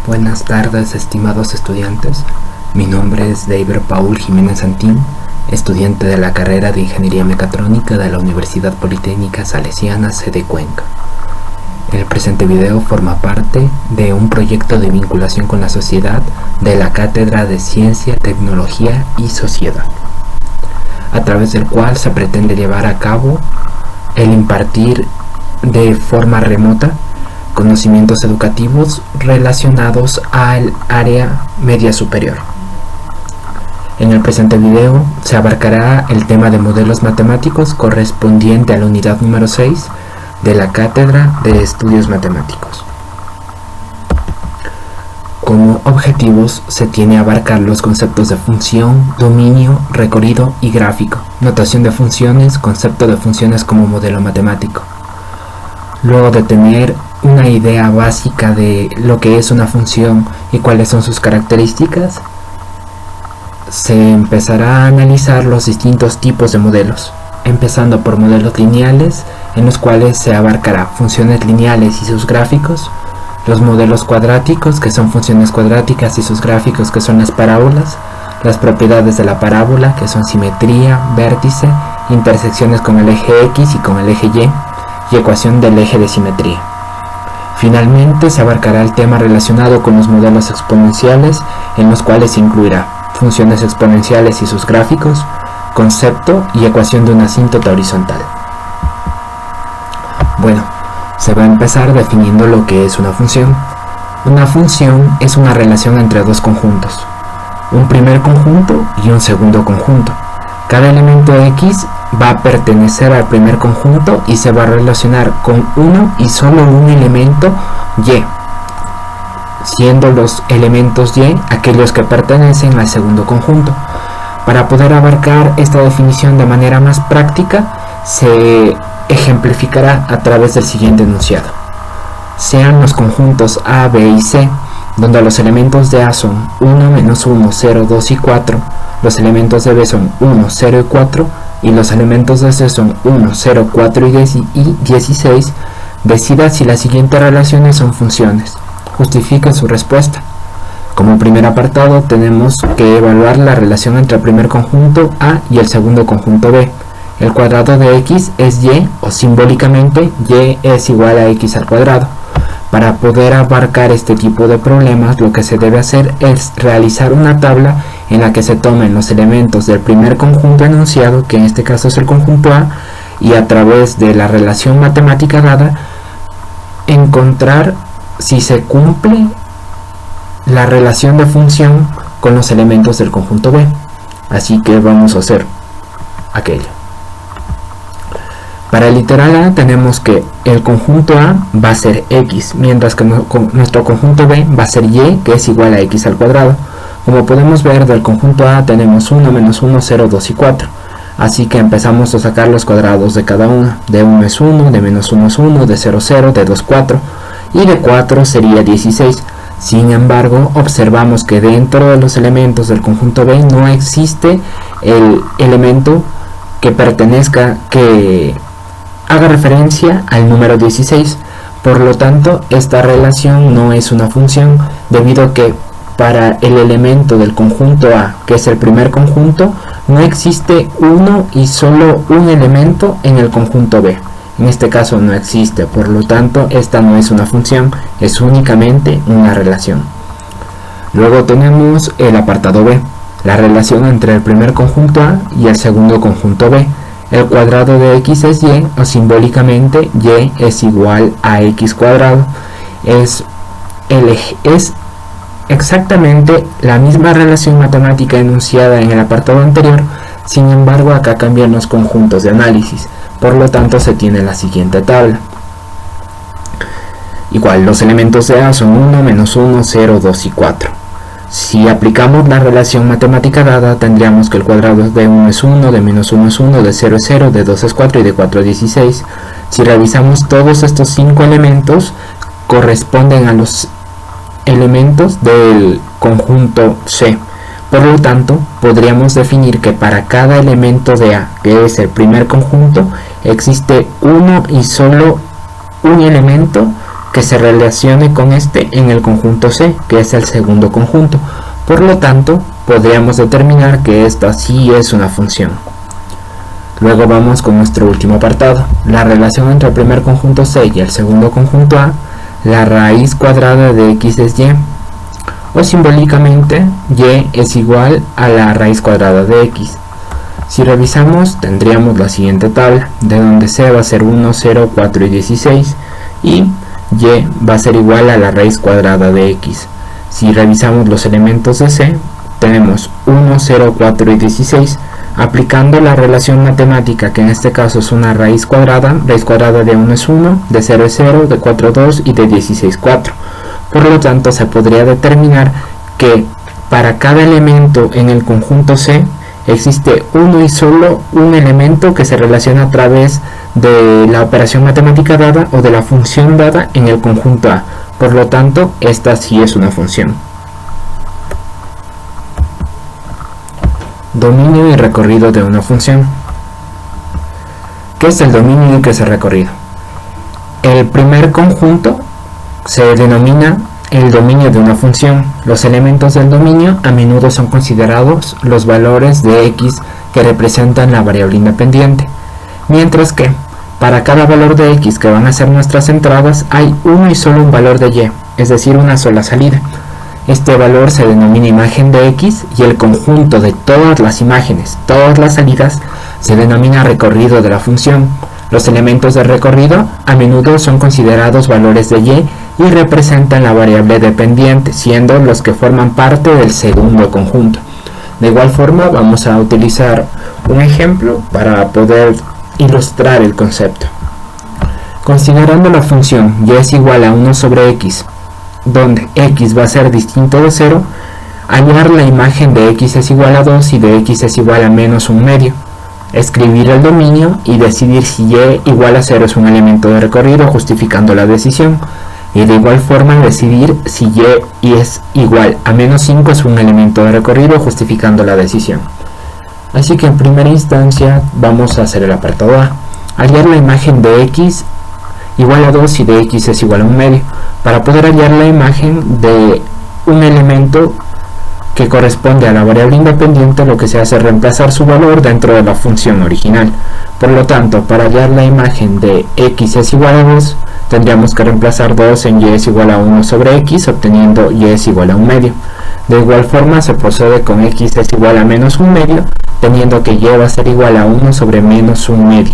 Buenas tardes, estimados estudiantes. Mi nombre es David Paul Jiménez Santín, estudiante de la carrera de Ingeniería Mecatrónica de la Universidad Politécnica Salesiana, sede Cuenca. El presente video forma parte de un proyecto de vinculación con la sociedad de la Cátedra de Ciencia, Tecnología y Sociedad, a través del cual se pretende llevar a cabo el impartir de forma remota conocimientos educativos relacionados al área media superior. En el presente video se abarcará el tema de modelos matemáticos correspondiente a la unidad número 6 de la Cátedra de Estudios Matemáticos. Como objetivos se tiene a abarcar los conceptos de función, dominio, recorrido y gráfico, notación de funciones, concepto de funciones como modelo matemático. Luego de tener una idea básica de lo que es una función y cuáles son sus características, se empezará a analizar los distintos tipos de modelos, empezando por modelos lineales, en los cuales se abarcará funciones lineales y sus gráficos, los modelos cuadráticos, que son funciones cuadráticas y sus gráficos, que son las parábolas, las propiedades de la parábola, que son simetría, vértice, intersecciones con el eje X y con el eje y ecuación del eje de simetría. Finalmente se abarcará el tema relacionado con los modelos exponenciales, en los cuales se incluirá funciones exponenciales y sus gráficos, concepto y ecuación de una asíntota horizontal. Bueno, se va a empezar definiendo lo que es una función. Una función es una relación entre dos conjuntos, un primer conjunto y un segundo conjunto. Cada elemento X va a pertenecer al primer conjunto y se va a relacionar con uno y solo un elemento Y, siendo los elementos Y aquellos que pertenecen al segundo conjunto. Para poder abarcar esta definición de manera más práctica, se ejemplificará a través del siguiente enunciado. Sean los conjuntos A, B y C, donde los elementos de A son 1, menos 1, 0, 2 y 4, los elementos de B son 1, 0 y 4, y los elementos de C son 1, 0, 4 y 16, decida si las siguientes relaciones son funciones. Justifique su respuesta. Como primer apartado tenemos que evaluar la relación entre el primer conjunto A y el segundo conjunto B. El cuadrado de X es Y, o simbólicamente Y es igual a X al cuadrado. Para poder abarcar este tipo de problemas, lo que se debe hacer es realizar una tabla en la que se tomen los elementos del primer conjunto enunciado, que en este caso es el conjunto A, y a través de la relación matemática dada, encontrar si se cumple la relación de función con los elementos del conjunto B. Así que vamos a hacer aquello. Para el literal A tenemos que el conjunto A va a ser X, mientras que nuestro conjunto B va a ser Y, que es igual a X al cuadrado. Como podemos ver, del conjunto A tenemos 1, menos 1, 0, 2 y 4. Así que empezamos a sacar los cuadrados de cada uno. De 1 es 1, de menos 1 es 1, de 0, 0, de 2, 4. Y de 4 sería 16. Sin embargo, observamos que dentro de los elementos del conjunto B no existe el elemento que pertenezca, que haga referencia al número 16. Por lo tanto, esta relación no es una función, debido a que para el elemento del conjunto A, que es el primer conjunto, no existe uno y solo un elemento en el conjunto B. En este caso no existe, por lo tanto esta no es una función, es únicamente una relación. Luego tenemos el apartado B, la relación entre el primer conjunto A y el segundo conjunto B. El cuadrado de X es Y, o simbólicamente Y es igual a X cuadrado. Es exactamente la misma relación matemática enunciada en el apartado anterior, sin embargo acá cambian los conjuntos de análisis. Por lo tanto se tiene la siguiente tabla. Igual, los elementos de A son 1, menos 1, 0, 2 y 4. Si aplicamos la relación matemática dada, tendríamos que el cuadrado de 1 es 1, de menos 1 es 1, de 0 es 0, de 2 es 4 y de 4 es 16. Si revisamos todos estos 5 elementos, corresponden a los elementos del conjunto C. Por lo tanto, podríamos definir que para cada elemento de A, que es el primer conjunto, existe uno y solo un elemento que se relacione con este en el conjunto C, que es el segundo conjunto. Por lo tanto, podríamos determinar que esta sí es una función. Luego vamos con nuestro último apartado, la relación entre el primer conjunto C y el segundo conjunto A. La raíz cuadrada de x es y, o simbólicamente y es igual a la raíz cuadrada de x. Si revisamos, tendríamos la siguiente tabla, de donde C va a ser 1, 0, 4 y 16 y y va a ser igual a la raíz cuadrada de x. Si revisamos los elementos de C, tenemos 1, 0, 4 y 16, aplicando la relación matemática, que en este caso es una raíz cuadrada de 1 es 1, de 0 es 0, de 4 2 y de 16 4. Por lo tanto, se podría determinar que para cada elemento en el conjunto C existe uno y solo un elemento que se relaciona a través de la operación matemática dada o de la función dada en el conjunto A. Por lo tanto, esta sí es una función. Dominio y recorrido de una función. ¿Qué es el dominio y qué es el recorrido? El primer conjunto se denomina el dominio de una función. Los elementos del dominio a menudo son considerados los valores de x que representan la variable independiente, mientras que para cada valor de x que van a ser nuestras entradas hay uno y solo un valor de y, es decir, una sola salida. Este valor se denomina imagen de x y el conjunto de todas las imágenes, todas las salidas, se denomina recorrido de la función. Los elementos de recorrido a menudo son considerados valores de y representan la variable dependiente, siendo los que forman parte del segundo conjunto. De igual forma, vamos a utilizar un ejemplo para poder ilustrar el concepto. Considerando la función y es igual a 1 sobre x, donde x va a ser distinto de 0, hallar la imagen de x es igual a 2 y de x es igual a menos 1/2. Escribir el dominio y decidir si y igual a 0 es un elemento de recorrido, justificando la decisión. Y de igual forma decidir si y es igual a menos 5 es un elemento de recorrido, justificando la decisión. Así que en primera instancia vamos a hacer el apartado A. Hallar la imagen de x igual a 2 y de x es igual a 1/2. Para poder hallar la imagen de un elemento que corresponde a la variable independiente, lo que se hace es reemplazar su valor dentro de la función original. Por lo tanto, para hallar la imagen de x es igual a 2, tendríamos que reemplazar 2 en y es igual a 1 sobre x, obteniendo y es igual a 1/2. De igual forma, se procede con x es igual a menos 1/2, teniendo que y va a ser igual a 1 sobre menos 1/2,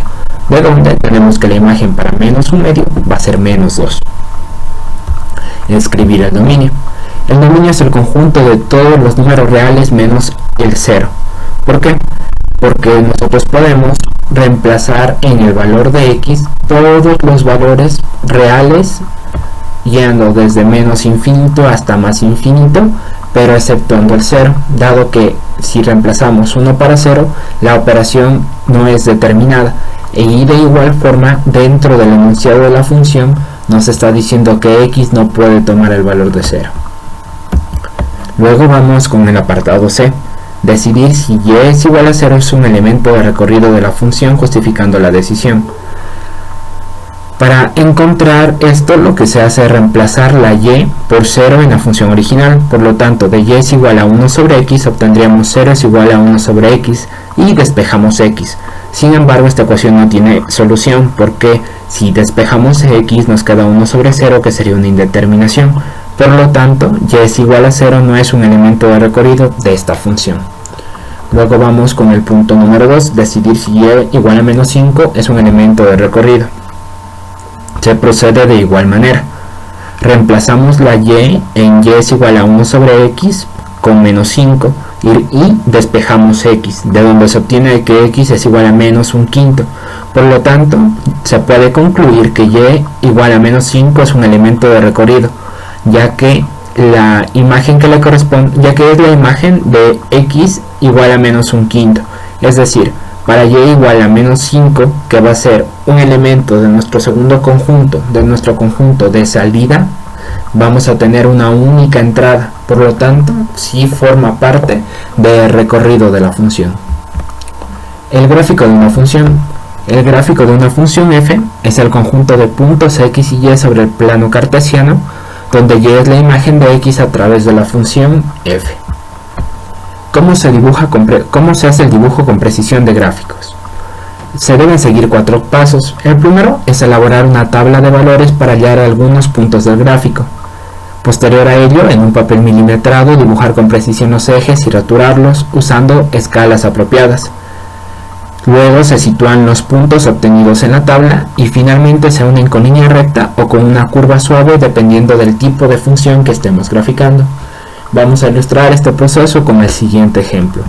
de donde tenemos que la imagen para menos 1/2 va a ser menos 2. Escribir el dominio. El dominio es el conjunto de todos los números reales menos el 0. ¿Por qué? Porque nosotros podemos reemplazar en el valor de x todos los valores reales, yendo desde menos infinito hasta más infinito, pero exceptuando el 0, dado que si reemplazamos 1 para 0, la operación no es determinada. Y de igual forma, dentro del enunciado de la función, nos está diciendo que x no puede tomar el valor de 0. Luego vamos con el apartado C. Decidir si y es igual a 0 es un elemento de recorrido de la función, justificando la decisión. Para encontrar esto, lo que se hace es reemplazar la y por 0 en la función original. Por lo tanto, de y es igual a 1 sobre x, obtendríamos 0 es igual a 1 sobre x y despejamos x. Sin embargo, esta ecuación no tiene solución, porque si despejamos x nos queda 1 sobre 0, que sería una indeterminación. Por lo tanto, y es igual a 0 no es un elemento de recorrido de esta función. Luego vamos con el punto número 2, decidir si y igual a menos 5 es un elemento de recorrido. Se procede de igual manera. Reemplazamos la y en y es igual a 1 sobre x con menos 5 y despejamos x, de donde se obtiene que x es igual a menos 1/5. Por lo tanto, se puede concluir que y igual a menos 5 es un elemento de recorrido, ya que la imagen que le corresponde, ya que es la imagen de x igual a menos 1/5, es decir, para y igual a menos 5, que va a ser un elemento de nuestro segundo conjunto, de nuestro conjunto de salida, vamos a tener una única entrada. Por lo tanto, sí forma parte del recorrido de la función. El gráfico de una función. El gráfico de una función f es el conjunto de puntos x y y sobre el plano cartesiano, donde y es la imagen de x a través de la función f. ¿Cómo se hace el dibujo con precisión de gráficos? Se deben seguir 4 pasos. El primero es elaborar una tabla de valores para hallar algunos puntos del gráfico. Posterior a ello, en un papel milimetrado, dibujar con precisión los ejes y roturarlos usando escalas apropiadas. Luego se sitúan los puntos obtenidos en la tabla y finalmente se unen con línea recta o con una curva suave dependiendo del tipo de función que estemos graficando. Vamos a ilustrar este proceso con el siguiente ejemplo.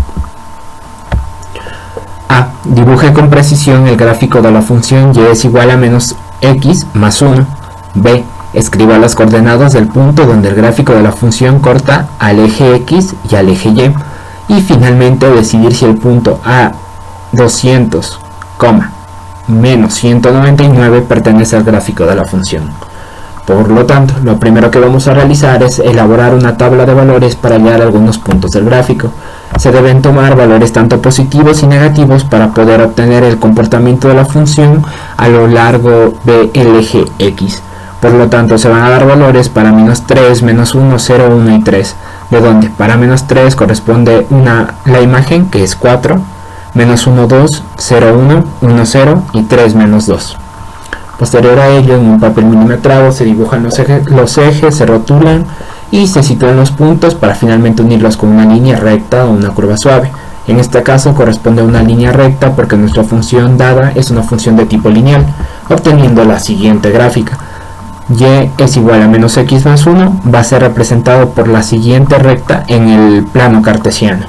A. Dibuje con precisión el gráfico de la función y es igual a menos x más 1. B. Escriba las coordenadas del punto donde el gráfico de la función corta al eje x y al eje y. Y finalmente decidir si el punto A 200, menos 199 pertenece al gráfico de la función. Por lo tanto, lo primero que vamos a realizar es elaborar una tabla de valores para hallar algunos puntos del gráfico. Se deben tomar valores tanto positivos y negativos para poder obtener el comportamiento de la función a lo largo del eje x. Por lo tanto, se van a dar valores para menos 3, menos 1, 0, 1 y 3, de donde para menos 3 corresponde la imagen que es 4, menos 1, 2, 0, 1, 1, 0 y 3, menos 2. Posterior a ello, en un papel milimetrado se dibujan los ejes, se rotulan y se sitúan los puntos para finalmente unirlos con una línea recta o una curva suave. En este caso corresponde a una línea recta porque nuestra función dada es una función de tipo lineal, obteniendo la siguiente gráfica. Y es igual a menos x más 1 va a ser representado por la siguiente recta en el plano cartesiano.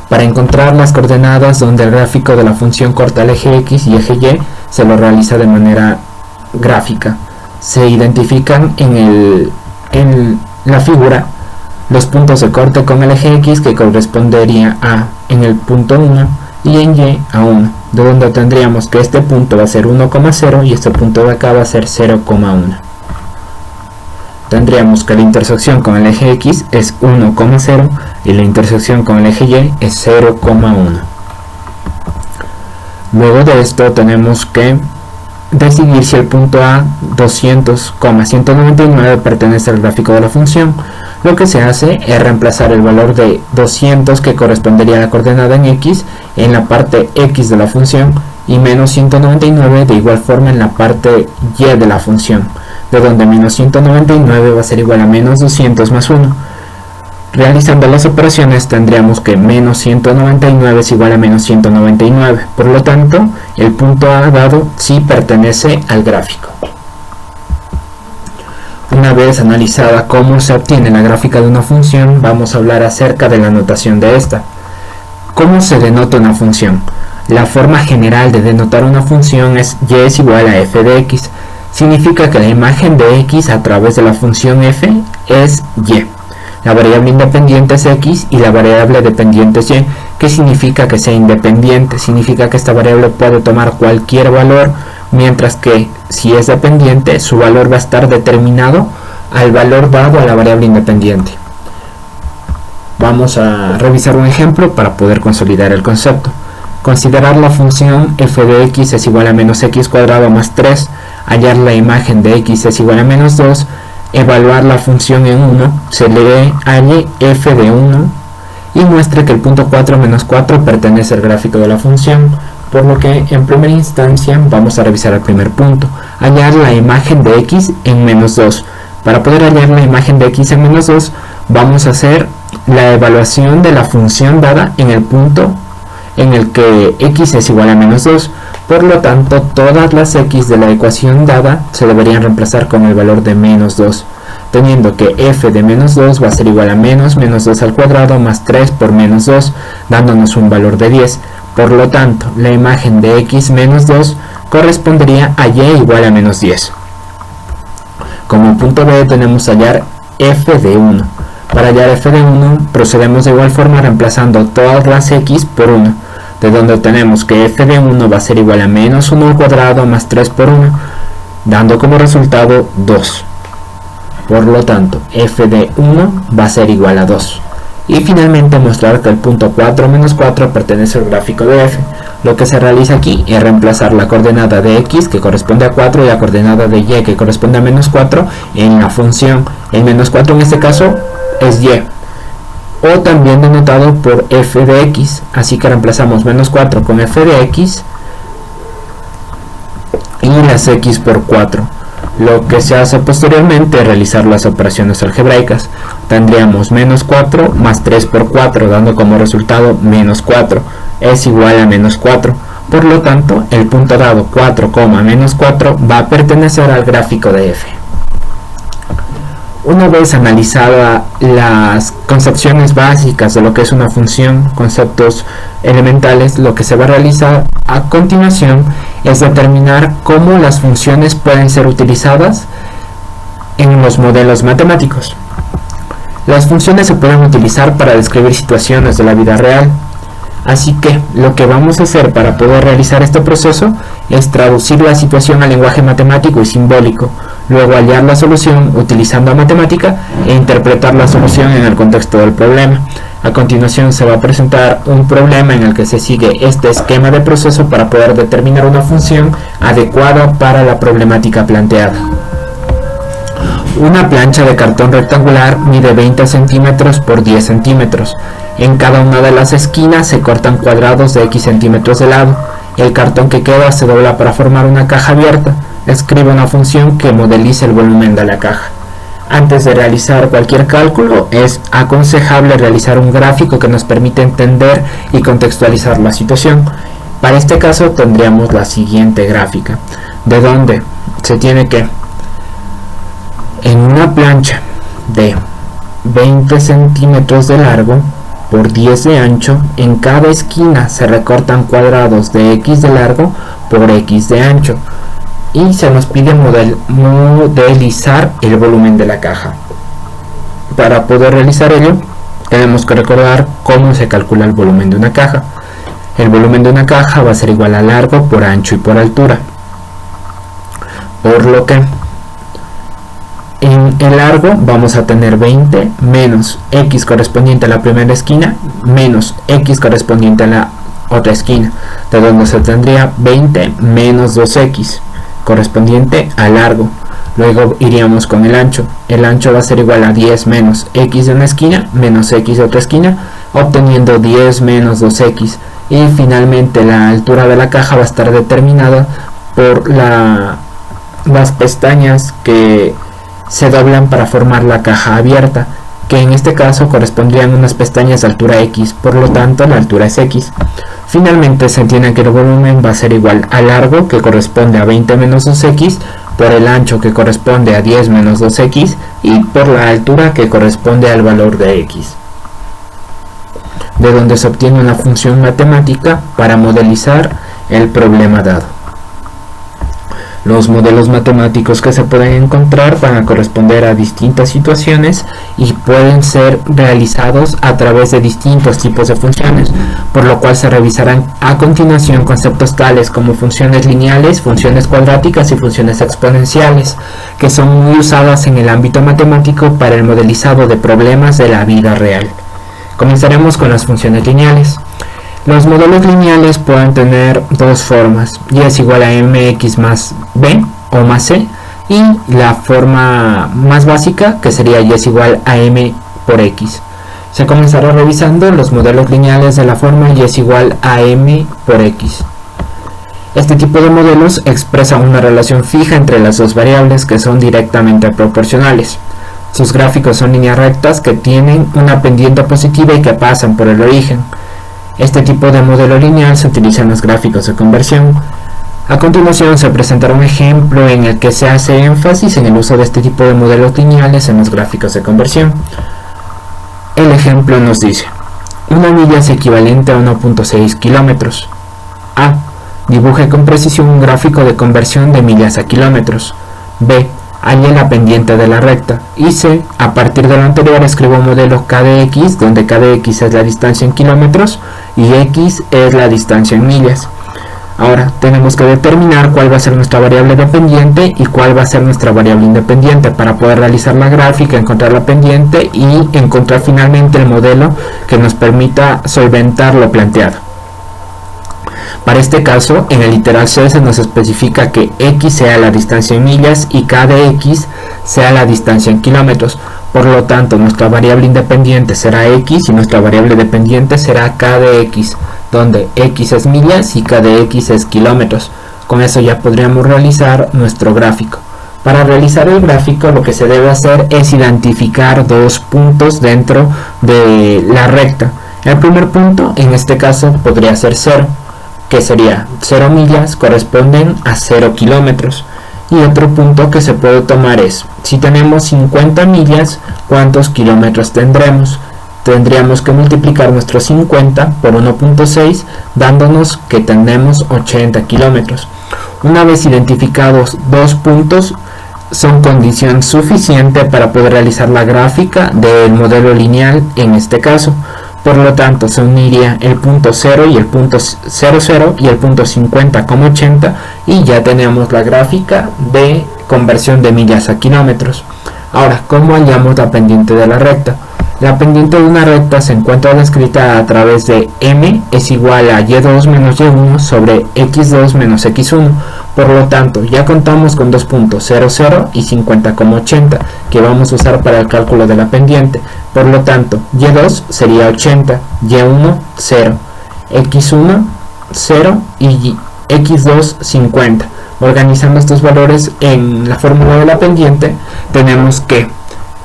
Para encontrar las coordenadas donde el gráfico de la función corta el eje x y eje y, se lo realiza de manera gráfica. Se identifican en la figura los puntos de corte con el eje x que correspondería a en el punto 1 y en y a 1, de donde tendríamos que este punto va a ser 1,0 y este punto de acá va a ser 0,1. Tendríamos que la intersección con el eje x es 1,0 y la intersección con el eje y es 0,1. Luego de esto tenemos que decidir si el punto A 200,199 pertenece al gráfico de la función. Lo que se hace es reemplazar el valor de 200 que correspondería a la coordenada en x en la parte x de la función y menos 199 de igual forma en la parte y de la función, de donde menos 199 va a ser igual a menos 200 más 1. Realizando las operaciones tendríamos que menos 199 es igual a menos 199, por lo tanto el punto A dado sí pertenece al gráfico. Una vez analizada cómo se obtiene la gráfica de una función, vamos a hablar acerca de la notación de esta. ¿Cómo se denota una función? La forma general de denotar una función es y es igual a f de x. Significa que la imagen de x a través de la función f es y. La variable independiente es x y la variable dependiente es y. ¿Qué significa que sea independiente? Significa que esta variable puede tomar cualquier valor, mientras que si es dependiente, su valor va a estar determinado al valor dado a la variable independiente. Vamos a revisar un ejemplo para poder consolidar el concepto. Considerar la función f de x es igual a menos x cuadrado más 3, hallar la imagen de x es igual a menos 2, evaluar la función en 1, se le halle f de 1 y muestre que el punto 4 menos 4 pertenece al gráfico de la función, por lo que en primera instancia vamos a revisar el primer punto, hallar la imagen de x en menos 2. Para poder hallar la imagen de x en menos 2 vamos a hacer la evaluación de la función dada en el punto en el que x es igual a menos 2, por lo tanto todas las x de la ecuación dada se deberían reemplazar con el valor de menos 2, teniendo que f de menos 2 va a ser igual a menos 2 al cuadrado más 3 por menos 2, dándonos un valor de 10. Por lo tanto, la imagen de x menos 2 correspondería a y igual a menos 10. Como punto B tenemos hallar f de 1. Para hallar f de 1 procedemos de igual forma reemplazando todas las x por 1, de donde tenemos que f de 1 va a ser igual a menos 1 al cuadrado más 3 por 1, dando como resultado 2. Por lo tanto, f de 1 va a ser igual a 2. Y finalmente mostrar que el punto 4 menos 4 pertenece al gráfico de f. Lo que se realiza aquí es reemplazar la coordenada de x, que corresponde a 4, y la coordenada de y, que corresponde a menos 4, en la función. El menos 4 en este caso es y, o también denotado por f de x. Así que reemplazamos menos 4 con f de x y las x por 4. Lo que se hace posteriormente es realizar las operaciones algebraicas. Tendríamos menos 4 más 3 por 4, dando como resultado menos 4 es igual a menos 4. Por lo tanto, el punto dado 4, menos 4 va a pertenecer al gráfico de f. Una vez analizadas las concepciones básicas de lo que es una función, conceptos elementales, lo que se va a realizar a continuación es determinar cómo las funciones pueden ser utilizadas en los modelos matemáticos. Las funciones se pueden utilizar para describir situaciones de la vida real. Así que lo que vamos a hacer para poder realizar este proceso es traducir la situación al lenguaje matemático y simbólico, luego hallar la solución utilizando la matemática e interpretar la solución en el contexto del problema. A continuación se va a presentar un problema en el que se sigue este esquema de proceso para poder determinar una función adecuada para la problemática planteada. Una plancha de cartón rectangular mide 20 centímetros por 10 centímetros. En cada una de las esquinas se cortan cuadrados de x centímetros de lado. El cartón que queda se dobla para formar una caja abierta. Escribe una función que modelice el volumen de la caja. Antes de realizar cualquier cálculo, es aconsejable realizar un gráfico que nos permite entender y contextualizar la situación. Para este caso tendríamos la siguiente gráfica, de donde se tiene que en una plancha de 20 centímetros de largo por 10 de ancho, en cada esquina se recortan cuadrados de x de largo por x de ancho y se nos pide modelizar el volumen de la caja. Para poder realizar ello, tenemos que recordar cómo se calcula el volumen de una caja. El volumen de una caja va a ser igual a largo por ancho y por altura, por lo que en el largo vamos a tener 20 menos x correspondiente a la primera esquina menos x correspondiente a la otra esquina, de donde se tendría 20 menos 2x correspondiente al largo. Luego iríamos con el ancho. El ancho va a ser igual a 10 menos x de una esquina menos x de otra esquina, obteniendo 10 menos 2x. Y finalmente la altura de la caja va a estar determinada por las pestañas que se doblan para formar la caja abierta, que en este caso correspondrían unas pestañas de altura x, por lo tanto la altura es x. Finalmente se entiende que el volumen va a ser igual al largo, que corresponde a 20 menos 2x, por el ancho, que corresponde a 10 menos 2x, y por la altura, que corresponde al valor de x, de donde se obtiene una función matemática para modelizar el problema dado. Los modelos matemáticos que se pueden encontrar van a corresponder a distintas situaciones y pueden ser realizados a través de distintos tipos de funciones, por lo cual se revisarán a continuación conceptos tales como funciones lineales, funciones cuadráticas y funciones exponenciales, que son muy usadas en el ámbito matemático para el modelizado de problemas de la vida real. Comenzaremos con las funciones lineales. Los modelos lineales pueden tener dos formas, y es igual a mx más b o más c, y la forma más básica, que sería y es igual a m por x. Se comenzará revisando los modelos lineales de la forma y es igual a m por x. Este tipo de modelos expresa una relación fija entre las dos variables que son directamente proporcionales. Sus gráficos son líneas rectas que tienen una pendiente positiva y que pasan por el origen. Este tipo de modelo lineal se utiliza en los gráficos de conversión. A continuación se presentará un ejemplo en el que se hace énfasis en el uso de este tipo de modelos lineales en los gráficos de conversión. El ejemplo nos dice: una milla es equivalente a 1.6 kilómetros. A. Dibuje con precisión un gráfico de conversión de millas a kilómetros. B. Halle la pendiente de la recta. Y C. A partir de lo anterior escribo un modelo k de x, donde k de x es la distancia en kilómetros y x es la distancia en millas. Ahora tenemos que determinar cuál va a ser nuestra variable dependiente y cuál va a ser nuestra variable independiente para poder realizar la gráfica, encontrar la pendiente y encontrar finalmente el modelo que nos permita solventar lo planteado. Para este caso, en el literal C se nos especifica que x sea la distancia en millas y k de x sea la distancia en kilómetros. Por lo tanto, nuestra variable independiente será x y nuestra variable dependiente será k de x, donde x es millas y k de x es kilómetros. Con eso ya podríamos realizar nuestro gráfico. Para realizar el gráfico lo que se debe hacer es identificar dos puntos dentro de la recta. El primer punto en este caso podría ser 0, que sería 0 millas corresponden a 0 kilómetros. Y otro punto que se puede tomar es, si tenemos 50 millas, ¿cuántos kilómetros tendremos? Tendríamos que multiplicar nuestros 50 por 1.6, dándonos que tenemos 80 kilómetros. Una vez identificados dos puntos, son condición suficiente para poder realizar la gráfica del modelo lineal en este caso. Por lo tanto, se uniría el punto 0 y el punto 00 y el punto 50 como 80 y ya tenemos la gráfica de conversión de millas a kilómetros. Ahora, ¿cómo hallamos la pendiente de la recta? La pendiente de una recta se encuentra descrita a través de m es igual a y2 menos y1 sobre x2 menos x1. Por lo tanto, ya contamos con dos puntos 00 y 50,80 que vamos a usar para el cálculo de la pendiente. Por lo tanto, y2 sería 80, y1 0, x1 0 y x2 50. Organizando estos valores en la fórmula de la pendiente, tenemos que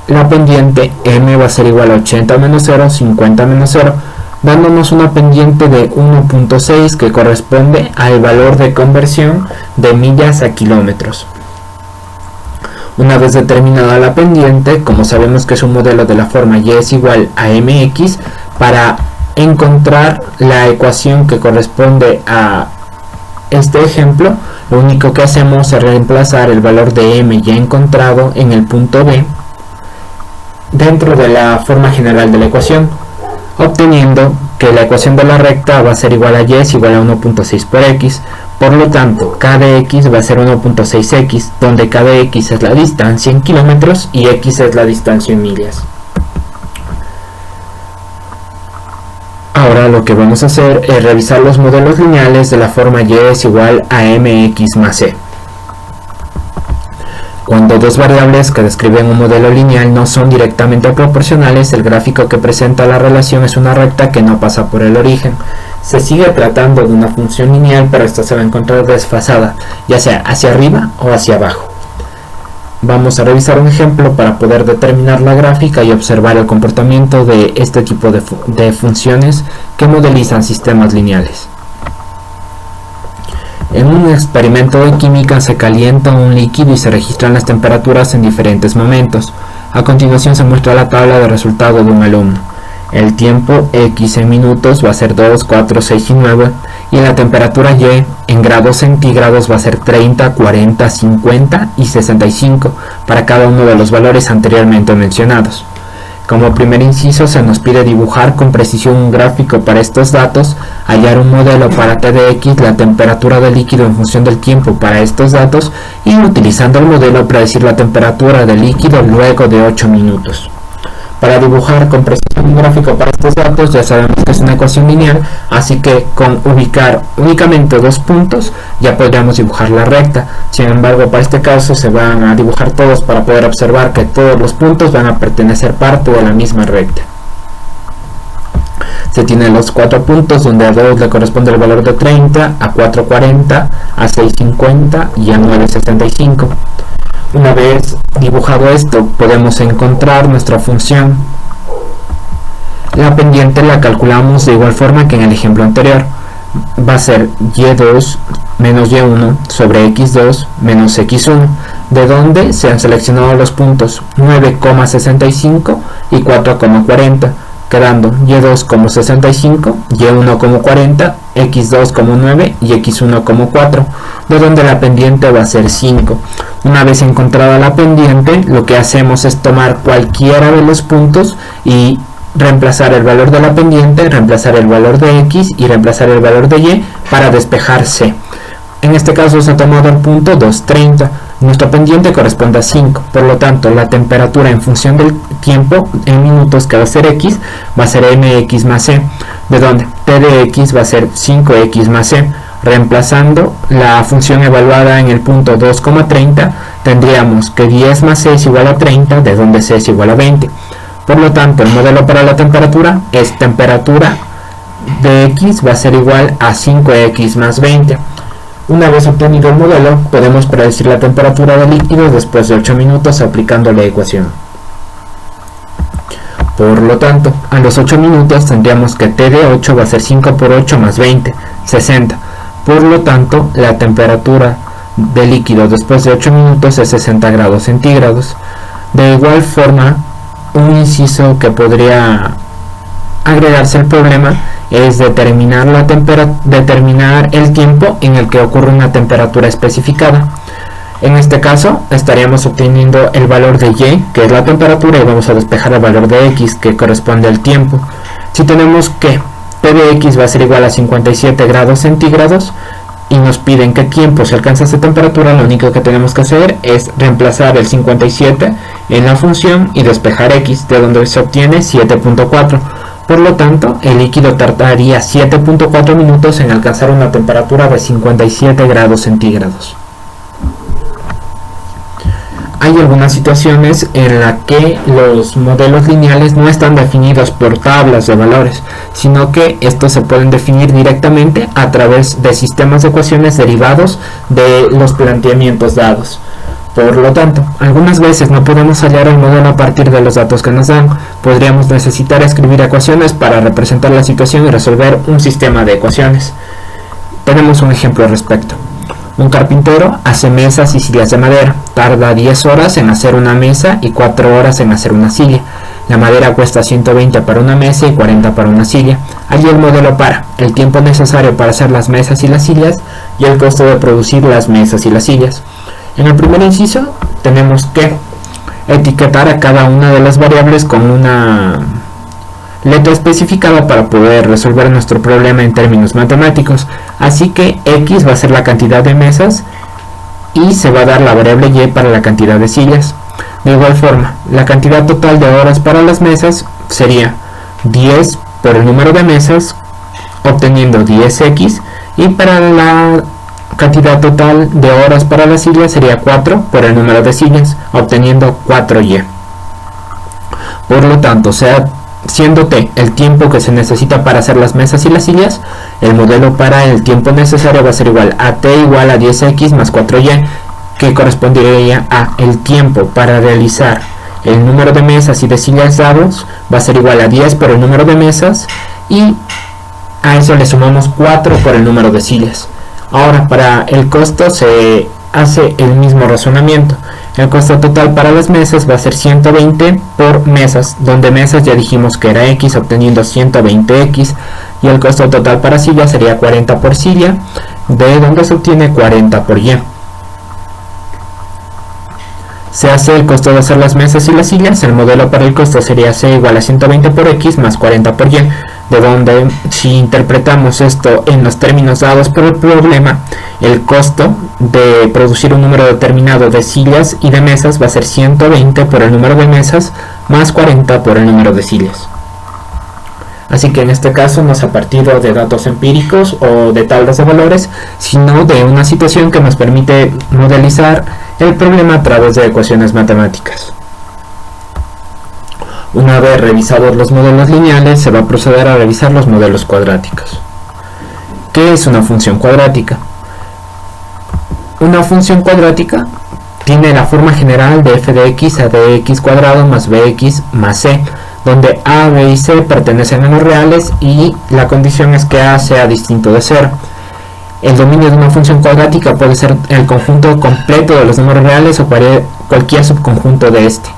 la pendiente m va a ser igual a 80 menos 0, 50 menos 0, dándonos una pendiente de 1.6 que corresponde al valor de conversión de millas a kilómetros. Una vez determinada la pendiente, como sabemos que es un modelo de la forma y es igual a mx, para encontrar la ecuación que corresponde a este ejemplo, lo único que hacemos es reemplazar el valor de m ya encontrado en el punto B dentro de la forma general de la ecuación, obteniendo que la ecuación de la recta va a ser igual a y es igual a 1.6 por x. Por lo tanto, k de x va a ser 1.6x, donde k de x es la distancia en kilómetros y x es la distancia en millas. Ahora lo que vamos a hacer es revisar los modelos lineales de la forma y es igual a mx más c. Cuando dos variables que describen un modelo lineal no son directamente proporcionales, el gráfico que presenta la relación es una recta que no pasa por el origen. Se sigue tratando de una función lineal, pero esta se va a encontrar desfasada, ya sea hacia arriba o hacia abajo. Vamos a revisar un ejemplo para poder determinar la gráfica y observar el comportamiento de este tipo de funciones que modelizan sistemas lineales. En un experimento de química se calienta un líquido y se registran las temperaturas en diferentes momentos. A continuación se muestra la tabla de resultado de un alumno. El tiempo x en minutos va a ser 2, 4, 6 y 9 y la temperatura y en grados centígrados va a ser 30, 40, 50 y 65 para cada uno de los valores anteriormente mencionados. Como primer inciso se nos pide dibujar con precisión un gráfico para estos datos, hallar un modelo para t de x, la temperatura del líquido en función del tiempo para estos datos y utilizando el modelo predecir la temperatura del líquido luego de 8 minutos. Para dibujar con precisión un gráfico para estos datos ya sabemos que es una ecuación lineal, así que con ubicar únicamente dos puntos ya podríamos dibujar la recta. Sin embargo, para este caso se van a dibujar todos para poder observar que todos los puntos van a pertenecer parte de la misma recta. Se tienen los 4 puntos donde a 2 le corresponde el valor de 30, a 4 40, a 6 50 y a 9 65. Una vez dibujado esto, podemos encontrar nuestra función. La pendiente la calculamos de igual forma que en el ejemplo anterior. Va a ser y2 menos y1 sobre x2 menos x1, de donde se han seleccionado los puntos 9,65 y 4,40, quedando y2 como 65, y1 como 40, x2 como 9 y x1 como 4, de donde la pendiente va a ser 5. Una vez encontrada la pendiente, lo que hacemos es tomar cualquiera de los puntos y reemplazar el valor de la pendiente, reemplazar el valor de x y reemplazar el valor de y para despejar c. En este caso se ha tomado el punto 230. Nuestra pendiente corresponde a 5, por lo tanto la temperatura en función del tiempo en minutos que va a ser x, va a ser mx más c, de donde t de x va a ser 5x más c. Reemplazando la función evaluada en el punto 2,30, tendríamos que 10 más c es igual a 30, de donde c es igual a 20. Por lo tanto, el modelo para la temperatura es temperatura de x va a ser igual a 5x más 20. Una vez obtenido el modelo, podemos predecir la temperatura del líquido después de 8 minutos aplicando la ecuación. Por lo tanto, a los 8 minutos tendríamos que t de 8 va a ser 5 por 8 más 20, 60. Por lo tanto, la temperatura del líquido después de 8 minutos es 60 grados centígrados. De igual forma, un inciso que podría agregarse al problema es determinar el tiempo en el que ocurre una temperatura especificada. En este caso estaríamos obteniendo el valor de y, que es la temperatura, y vamos a despejar el valor de x, que corresponde al tiempo. Si tenemos que T de x va a ser igual a 57 grados centígrados y nos piden qué tiempo se alcanza esta temperatura, lo único que tenemos que hacer es reemplazar el 57 en la función y despejar x, de donde se obtiene 7.4. Por lo tanto, el líquido tardaría 7.4 minutos en alcanzar una temperatura de 57 grados centígrados. Hay algunas situaciones en las que los modelos lineales no están definidos por tablas de valores, sino que estos se pueden definir directamente a través de sistemas de ecuaciones derivados de los planteamientos dados. Por lo tanto, algunas veces no podemos hallar el modelo a partir de los datos que nos dan. Podríamos necesitar escribir ecuaciones para representar la situación y resolver un sistema de ecuaciones. Tenemos un ejemplo al respecto. Un carpintero hace mesas y sillas de madera. Tarda 10 horas en hacer una mesa y 4 horas en hacer una silla. La madera cuesta 120 para una mesa y 40 para una silla. Allí el modelo para el tiempo necesario para hacer las mesas y las sillas y el costo de producir las mesas y las sillas. En el primer inciso tenemos que etiquetar a cada una de las variables con una letra especificada para poder resolver nuestro problema en términos matemáticos. Así que x va a ser la cantidad de mesas y se va a dar la variable y para la cantidad de sillas. De igual forma, la cantidad total de horas para las mesas sería 10 por el número de mesas, obteniendo 10x, y para la cantidad total de horas para las sillas sería 4 por el número de sillas, obteniendo 4y. Por lo tanto, siendo t el tiempo que se necesita para hacer las mesas y las sillas, el modelo para el tiempo necesario va a ser igual a t igual a 10x más 4y, que correspondería a el tiempo para realizar el número de mesas y de sillas dados, va a ser igual a 10 por el número de mesas, y a eso le sumamos 4 por el número de sillas. Ahora, para el costo se hace el mismo razonamiento. El costo total para las mesas va a ser 120 por mesas, donde mesas ya dijimos que era x, obteniendo 120x, y el costo total para silla sería 40 por silla, de donde se obtiene 40 por y. Se hace el costo de hacer las mesas y las sillas. El modelo para el costo sería c igual a 120 por x más 40 por y, de donde, si interpretamos esto en los términos dados por el problema, el costo de producir un número determinado de sillas y de mesas va a ser 120 por el número de mesas más 40 por el número de sillas. Así que en este caso no es a partir de datos empíricos o de tablas de valores, sino de una situación que nos permite modelizar el problema a través de ecuaciones matemáticas. Una vez revisados los modelos lineales, se va a proceder a revisar los modelos cuadráticos. ¿Qué es una función cuadrática? Una función cuadrática tiene la forma general de f de x a de x cuadrado más bx más c, donde a, b y c pertenecen a los reales y la condición es que a sea distinto de 0. El dominio de una función cuadrática puede ser el conjunto completo de los números reales o cualquier subconjunto de este.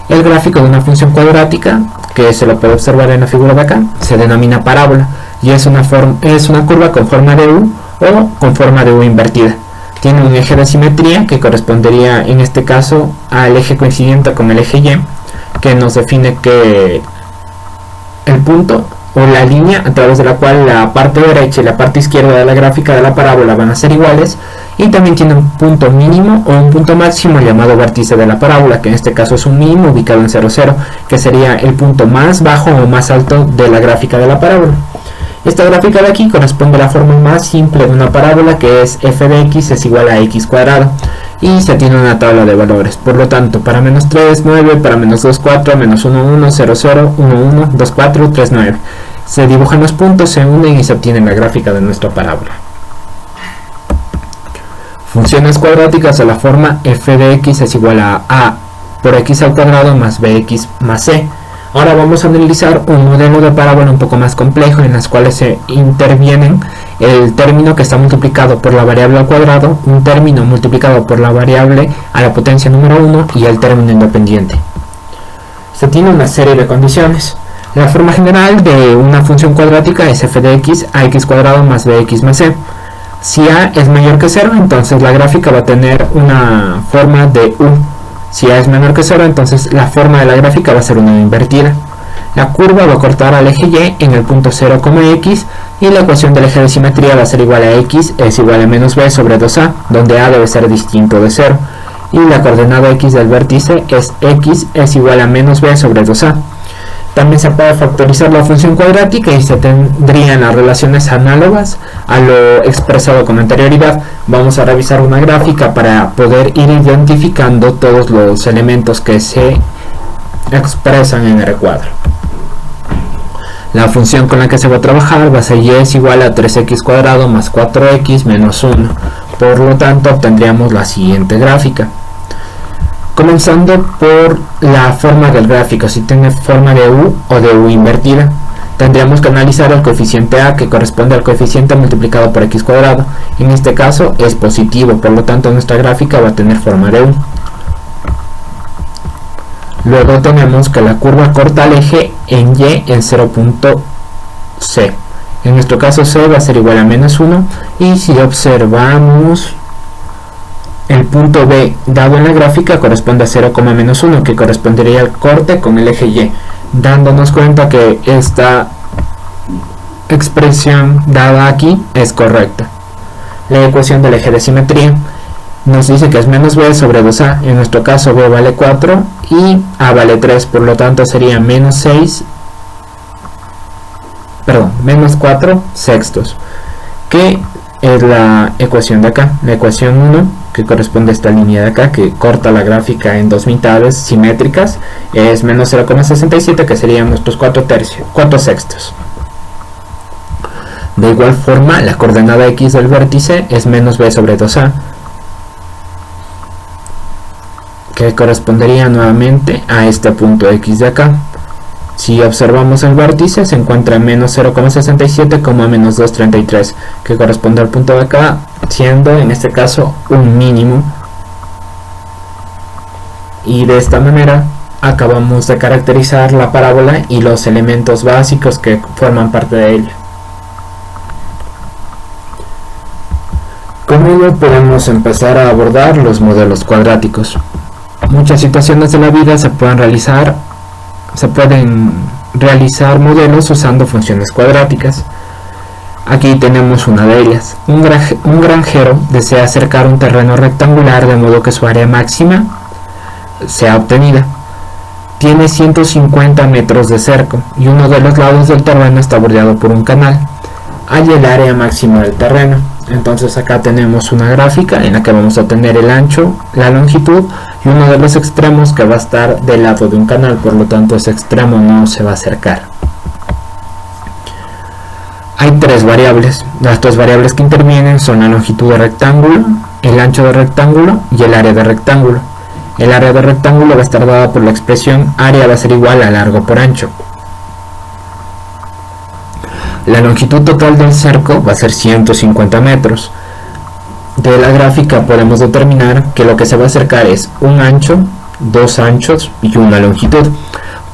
El gráfico de una función cuadrática, que se lo puede observar en la figura de acá, se denomina parábola y es una curva con forma de U o con forma de U invertida. Tiene un eje de simetría que correspondería en este caso al eje coincidente con el eje Y, que nos define que el punto o la línea a través de la cual la parte derecha y la parte izquierda de la gráfica de la parábola van a ser iguales, y también tiene un punto mínimo o un punto máximo llamado vértice de la parábola, que en este caso es un mínimo ubicado en 0, 0, que sería el punto más bajo o más alto de la gráfica de la parábola. Esta gráfica de aquí corresponde a la forma más simple de una parábola, que es f de x es igual a x cuadrado, y se tiene una tabla de valores. Por lo tanto, para menos 3, 9, para menos 2, 4, menos 1, 1, 0, 0, 1, 1, 2, 4, 3, 9. Se dibujan los puntos, se unen y se obtiene la gráfica de nuestra parábola. Funciones cuadráticas de la forma f de x es igual a por x al cuadrado más bx más c. Ahora vamos a analizar un modelo de parábola un poco más complejo, en las cuales se intervienen el término que está multiplicado por la variable al cuadrado, un término multiplicado por la variable a la potencia número 1 y el término independiente. Se tiene una serie de condiciones. La forma general de una función cuadrática es f de x a x cuadrado más bx más c. Si a es mayor que 0, entonces la gráfica va a tener una forma de u. Si a es menor que 0, entonces la forma de la gráfica va a ser una invertida. La curva va a cortar al eje y en el punto 0, x, y la ecuación del eje de simetría va a ser igual a x es igual a menos b sobre 2a, donde a debe ser distinto de 0. Y la coordenada x del vértice es x es igual a menos b sobre 2a. También se puede factorizar la función cuadrática y se tendrían las relaciones análogas a lo expresado con anterioridad. Vamos a revisar una gráfica para poder ir identificando todos los elementos que se expresan en el recuadro. La función con la que se va a trabajar va a ser y es igual a 3x cuadrado más 4x menos 1. Por lo tanto, obtendríamos la siguiente gráfica. Comenzando por la forma del gráfico, si tiene forma de u o de u invertida, tendríamos que analizar el coeficiente a, que corresponde al coeficiente multiplicado por x cuadrado. En este caso es positivo, por lo tanto nuestra gráfica va a tener forma de u. Luego tenemos que la curva corta al eje en y en 0.c. En nuestro caso c va a ser igual a menos 1, y si observamos el punto B dado en la gráfica corresponde a 0,-1, que correspondería al corte con el eje Y, dándonos cuenta que esta expresión dada aquí es correcta. La ecuación del eje de simetría nos dice que es menos b sobre 2a, en nuestro caso b vale 4 y a vale 3, por lo tanto sería menos 4 sextos, que es la ecuación de acá, la ecuación 1, que corresponde a esta línea de acá, que corta la gráfica en dos mitades simétricas, es menos 0,67, que serían nuestros 4 sextos. De igual forma, la coordenada x del vértice es menos b sobre 2a, que correspondería nuevamente a este punto x de acá. Si observamos el vértice, se encuentra en menos 0,67, a menos 2,33, que corresponde al punto de acá, siendo en este caso un mínimo. Y de esta manera acabamos de caracterizar la parábola y los elementos básicos que forman parte de ella. Con ello podemos empezar a abordar los modelos cuadráticos. Muchas situaciones de la vida se pueden realizar modelos usando funciones cuadráticas. Aquí tenemos una de ellas. Un granjero desea cercar un terreno rectangular de modo que su área máxima sea obtenida. Tiene 150 metros de cerco y uno de los lados del terreno está bordeado por un canal. Halla el área máxima del terreno. Entonces acá tenemos una gráfica en la que vamos a tener el ancho, la longitud y uno de los extremos que va a estar del lado de un canal, por lo tanto ese extremo no se va a acercar. Hay tres variables. Las tres variables que intervienen son la longitud de rectángulo, el ancho de rectángulo y el área de rectángulo. El área de rectángulo va a estar dada por la expresión área va a ser igual a largo por ancho. La longitud total del cerco va a ser 150 metros. De la gráfica podemos determinar que lo que se va a acercar es un ancho, dos anchos y una longitud.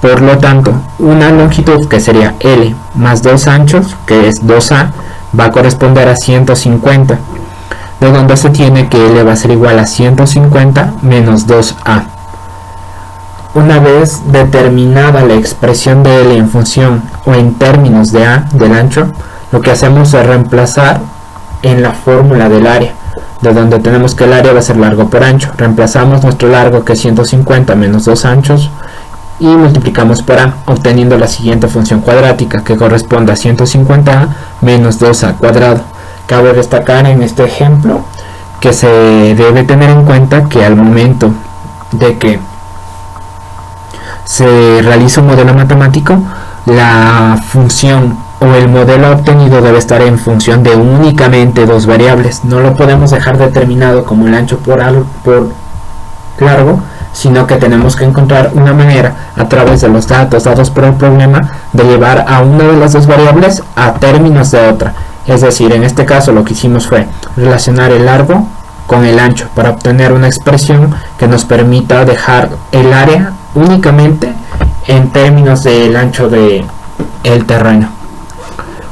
Por lo tanto, una longitud, que sería L, más dos anchos, que es 2A, va a corresponder a 150, de donde se tiene que L va a ser igual a 150 menos 2A. Una vez determinada la expresión de L en función o en términos de A, del ancho, lo que hacemos es reemplazar en la fórmula del área, de donde tenemos que el área va a ser largo por ancho. Reemplazamos nuestro largo, que es 150 menos 2 anchos, y multiplicamos por a, obteniendo la siguiente función cuadrática, que corresponde a 150a menos 2a cuadrado. Cabe destacar en este ejemplo que se debe tener en cuenta que al momento de que se realiza un modelo matemático, la función o el modelo obtenido debe estar en función de únicamente dos variables. No lo podemos dejar determinado como el ancho por largo, sino que tenemos que encontrar una manera, a través de los datos dados por el problema, de llevar a una de las dos variables a términos de otra. Es decir, en este caso lo que hicimos fue relacionar el largo con el ancho para obtener una expresión que nos permita dejar el área únicamente en términos del ancho del terreno.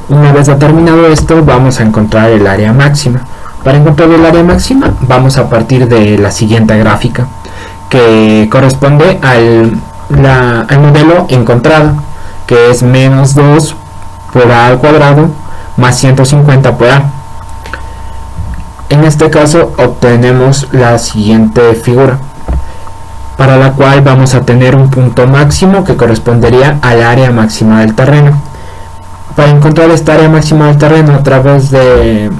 Una vez determinado esto, vamos a encontrar el área máxima. Para encontrar el área máxima vamos a partir de la siguiente gráfica, que corresponde al modelo encontrado, que es menos 2 por a al cuadrado más 150 por a. En este caso obtenemos la siguiente figura, para la cual vamos a tener un punto máximo que correspondería al área máxima del terreno. Para encontrar esta área máxima del terreno a través de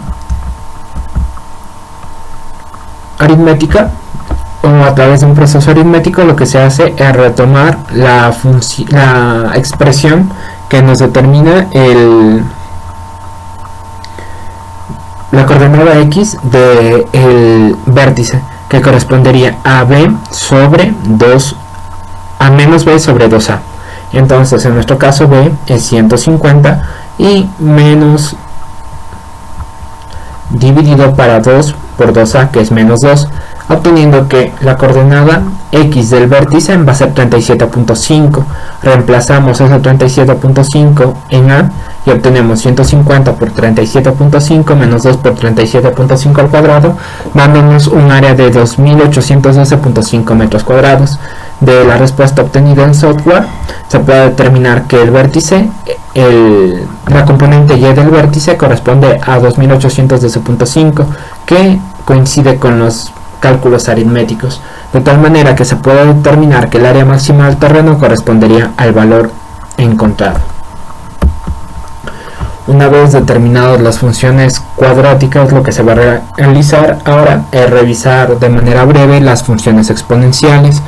aritmética o a través de un proceso aritmético, lo que se hace es retomar la expresión que nos determina la coordenada x del vértice, que correspondería a b sobre 2 a menos b sobre 2a. Entonces en nuestro caso b es 150 y menos dividido para 2 por 2a, que es menos 2, obteniendo que la coordenada x del vértice va a ser 37.5. Reemplazamos ese 37.5 en a y obtenemos 150 por 37.5 menos 2 por 37.5 al cuadrado, dándonos un área de 2812.5 metros cuadrados. De la respuesta obtenida en software se puede determinar que el vértice, la componente y del vértice corresponde a 2812.5, que coincide con los cálculos aritméticos, de tal manera que se puede determinar que el área máxima del terreno correspondería al valor encontrado. Una vez determinadas las funciones cuadráticas, lo que se va a realizar ahora es revisar de manera breve las funciones exponenciales.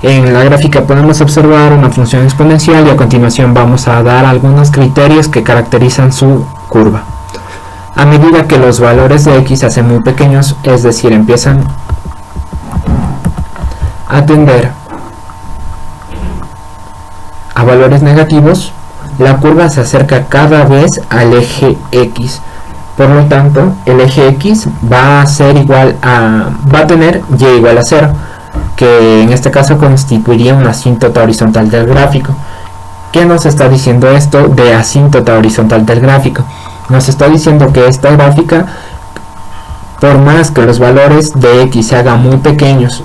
En la gráfica podemos observar una función exponencial y a continuación vamos a dar algunos criterios que caracterizan su curva. A medida que los valores de x se hacen muy pequeños, es decir, empiezan a tender a valores negativos, la curva se acerca cada vez al eje x. Por lo tanto, el eje x va a tener y igual a 0, que en este caso constituiría una asíntota horizontal del gráfico. ¿Qué nos está diciendo esto de asíntota horizontal del gráfico? Nos está diciendo que esta gráfica, por más que los valores de x se hagan muy pequeños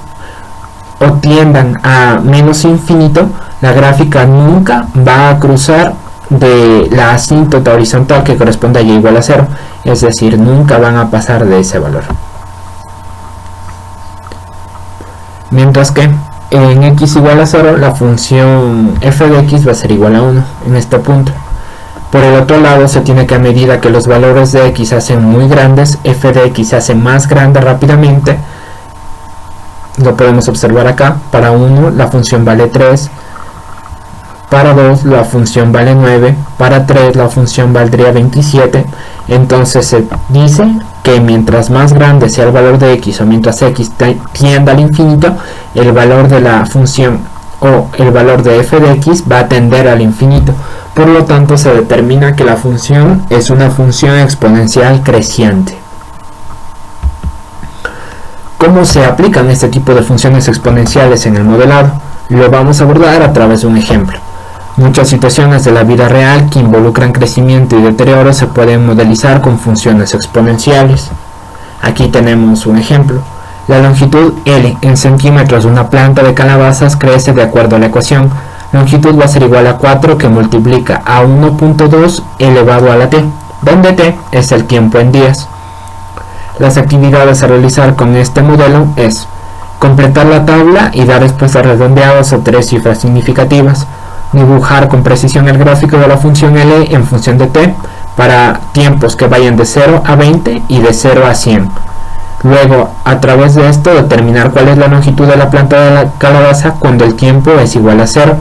o tiendan a menos infinito, la gráfica nunca va a cruzar de la asíntota horizontal, que corresponde a y igual a 0, es decir, nunca van a pasar de ese valor. Mientras que en x igual a 0, la función f de x va a ser igual a 1 en este punto. Por el otro lado, se tiene que, a medida que los valores de x se hacen muy grandes, f de x se hace más grande rápidamente. Lo podemos observar acá. Para 1 la función vale 3, para 2 la función vale 9, para 3 la función valdría 27. Entonces se dice que mientras más grande sea el valor de x o mientras x tienda al infinito, el valor de la función o el valor de f de x va a tender al infinito. Por lo tanto, se determina que la función es una función exponencial creciente. ¿Cómo se aplican este tipo de funciones exponenciales en el modelado? Lo vamos a abordar a través de un ejemplo. Muchas situaciones de la vida real que involucran crecimiento y deterioro se pueden modelizar con funciones exponenciales. Aquí tenemos un ejemplo. La longitud L en centímetros de una planta de calabazas crece de acuerdo a la ecuación. Longitud va a ser igual a 4 que multiplica a 1.2 elevado a la t, donde t es el tiempo en días. Las actividades a realizar con este modelo es Completar la tabla y dar respuestas redondeadas a 3 cifras significativas. Dibujar con precisión el gráfico de la función L en función de t para tiempos que vayan de 0 a 20 y de 0 a 100. Luego, a través de esto, determinar cuál es la longitud de la planta de la calabaza cuando el tiempo es igual a 0.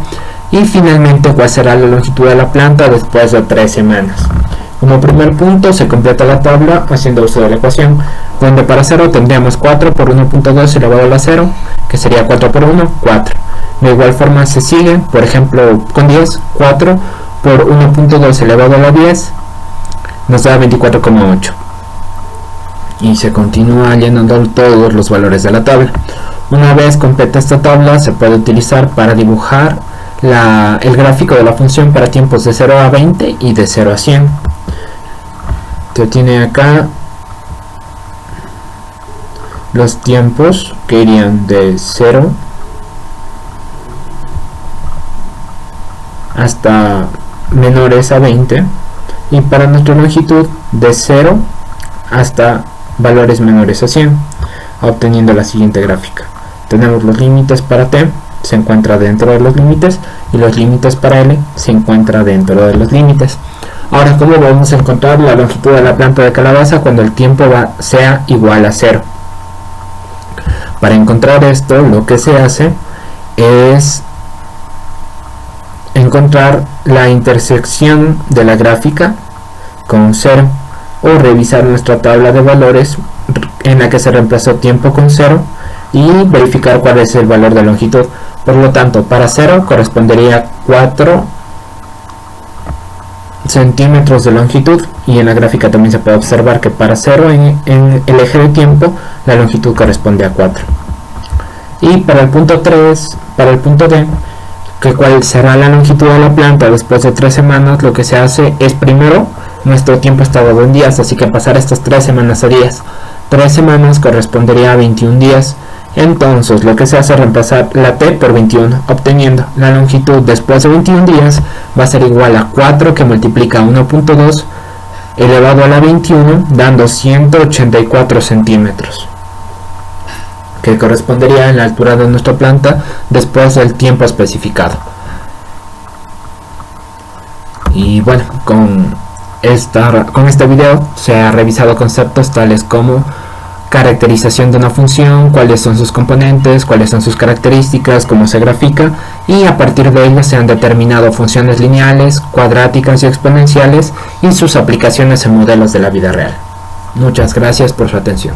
Y finalmente, cuál será la longitud de la planta después de 3 semanas. Como primer punto, se completa la tabla haciendo uso de la ecuación, donde para 0 tendríamos 4 por 1.2 elevado a la 0, que sería 4 por 1, 4. De igual forma se sigue, por ejemplo, con 10, 4 por 1.2 elevado a la 10, nos da 24,8. Y se continúa llenando todos los valores de la tabla. Una vez completa esta tabla, se puede utilizar para dibujar el gráfico de la función para tiempos de 0 a 20 y de 0 a 100. Se tiene acá los tiempos que irían de 0 hasta menores a 20, y para nuestra longitud de 0 hasta valores menores a 100, obteniendo la siguiente gráfica. Tenemos los límites para t, se encuentra dentro de los límites, y los límites para l se encuentra dentro de los límites. Ahora, ¿cómo vamos a encontrar la longitud de la planta de calabaza cuando el tiempo sea igual a 0? Para encontrar esto, lo que se hace es encontrar la intersección de la gráfica con 0, o revisar nuestra tabla de valores en la que se reemplazó tiempo con 0 y verificar cuál es el valor de longitud. Por lo tanto, para 0 correspondería 4 centímetros de longitud, y en la gráfica también se puede observar que para 0 en el eje de tiempo la longitud corresponde a 4. Y para el punto 3, para el punto D, que cuál será la longitud de la planta después de 3 semanas, lo que se hace es, primero, nuestro tiempo está dado en días, así que pasar estas 3 semanas a días. 3 semanas correspondería a 21 días. Entonces lo que se hace es reemplazar la t por 21, obteniendo la longitud después de 21 días va a ser igual a 4 que multiplica 1.2 elevado a la 21, dando 184 centímetros, que correspondería a la altura de nuestra planta después del tiempo especificado. Y bueno, con este video se ha revisado conceptos tales como caracterización de una función, cuáles son sus componentes, cuáles son sus características, cómo se grafica, y a partir de ello se han determinado funciones lineales, cuadráticas y exponenciales y sus aplicaciones en modelos de la vida real. Muchas gracias por su atención.